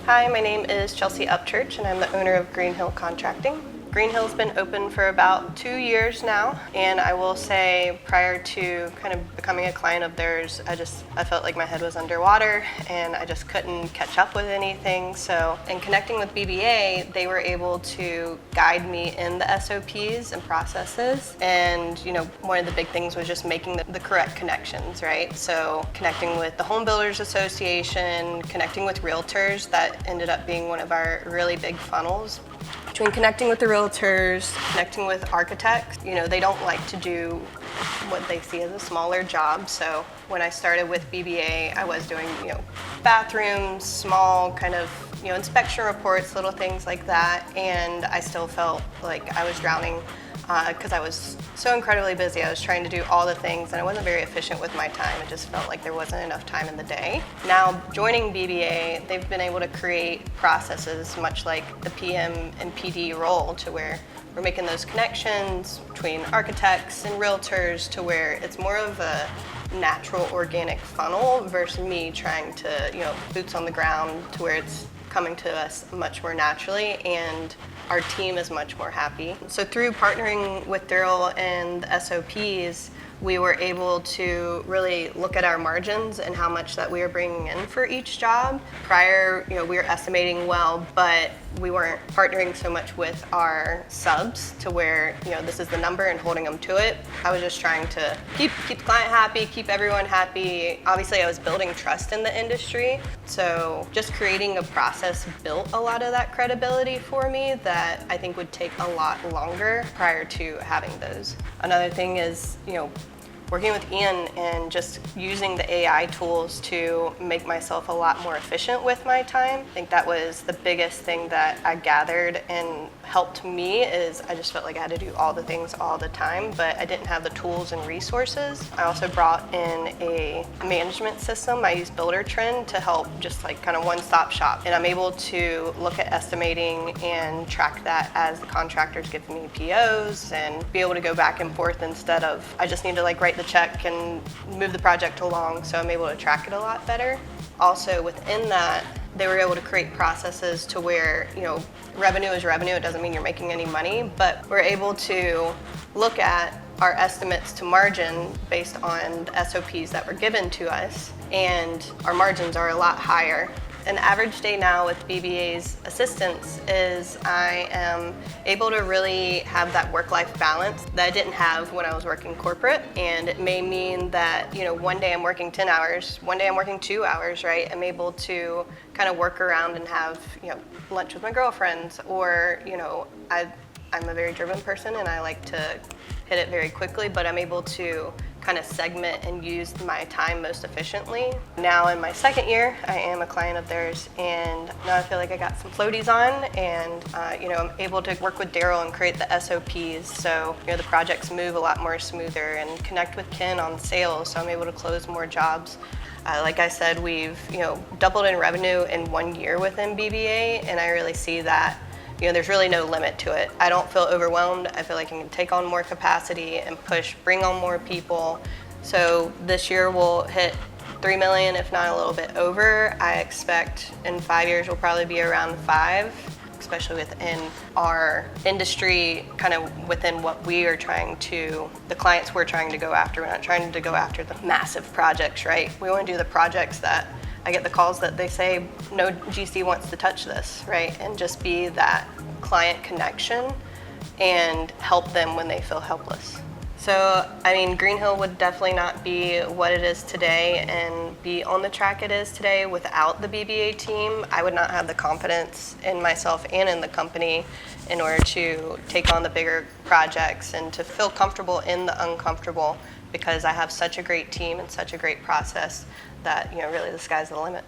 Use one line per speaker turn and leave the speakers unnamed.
Hi, my name is Chelsea Upchurch and I'm the owner of Greenhill Contracting. Greenhill's been open for about 2 years now, and I will say prior to kind of becoming a client of theirs, I felt like my head was underwater and I just couldn't catch up with anything. So in connecting with BBA, they were able to guide me in the SOPs and processes. And one of the big things was just making the correct connections, right? So connecting with the Home Builders Association, connecting with realtors, that ended up being one of our really big funnels. Between connecting with the realtors, connecting with architects, they don't like to do what they see as a smaller job. So when I started with BBA, I was doing, bathrooms, small kind of, inspection reports, little things like that. And I still felt like I was drowning because I was so incredibly busy. I was trying to do all the things and I wasn't very efficient with my time. It just felt like there wasn't enough time in the day. Now joining BBA, they've been able to create processes much like the PM and PD role, to where we're making those connections between architects and realtors to where it's more of a natural organic funnel versus me trying to, boots on the ground, to where it's coming to us much more naturally, and our team is much more happy. So through partnering with Daryl and the SOPs, we were able to really look at our margins and how much that we were bringing in for each job. Prior, we were estimating well, but we weren't partnering so much with our subs to where, this is the number and holding them to it. I was just trying to keep the client happy, keep everyone happy. Obviously, I was building trust in the industry. So just creating a process built a lot of that credibility for me that I think would take a lot longer prior to having those. Another thing is, working with Ian and just using the AI tools to make myself a lot more efficient with my time. I think that was the biggest thing that I gathered and helped me, is I just felt like I had to do all the things all the time, but I didn't have the tools and resources. I also brought in a management system. I use Builder to help just like kind of one-stop shop. And I'm able to look at estimating and track that as the contractors give me POs, and be able to go back and forth instead of I just need to write the check and move the project along. So I'm able to track it a lot better. Also within that, they were able to create processes to where, revenue is revenue. It doesn't mean you're making any money, but we're able to look at our estimates to margin based on the SOPs that were given to us, and our margins are a lot higher. An average day now with BBA's assistance is I am able to really have that work-life balance that I didn't have when I was working corporate. And it may mean that, one day I'm working 10 hours, one day I'm working 2 hours, right? I'm able to kind of work around and have, lunch with my girlfriends, or, I'm a very driven person and I like to hit it very quickly, but I'm able to kind of segment and use my time most efficiently. Now in my second year, I am a client of theirs, and now I feel like I got some floaties on, and I'm able to work with Daryl and create the SOPs, so the projects move a lot more smoother, and connect with Ken on sales, so I'm able to close more jobs. Like I said, we've doubled in revenue in 1 year within BBA, and I really see that there's really no limit to it. I don't feel overwhelmed. I feel like I can take on more capacity and bring on more people. So this year we'll hit 3 million, if not a little bit over. I expect in 5 years we'll probably be around 5, especially within our industry, kind of within what we are the clients we're trying to go after. We're not trying to go after the massive projects, right? We want to do the projects that I get the calls that they say, no GC wants to touch this, right? And just be that client connection and help them when they feel helpless. So, Greenhill would definitely not be what it is today and be on the track it is today without the BBA team. I would not have the confidence in myself and in the company in order to take on the bigger projects and to feel comfortable in the uncomfortable, because I have such a great team and such a great process that really the sky's the limit.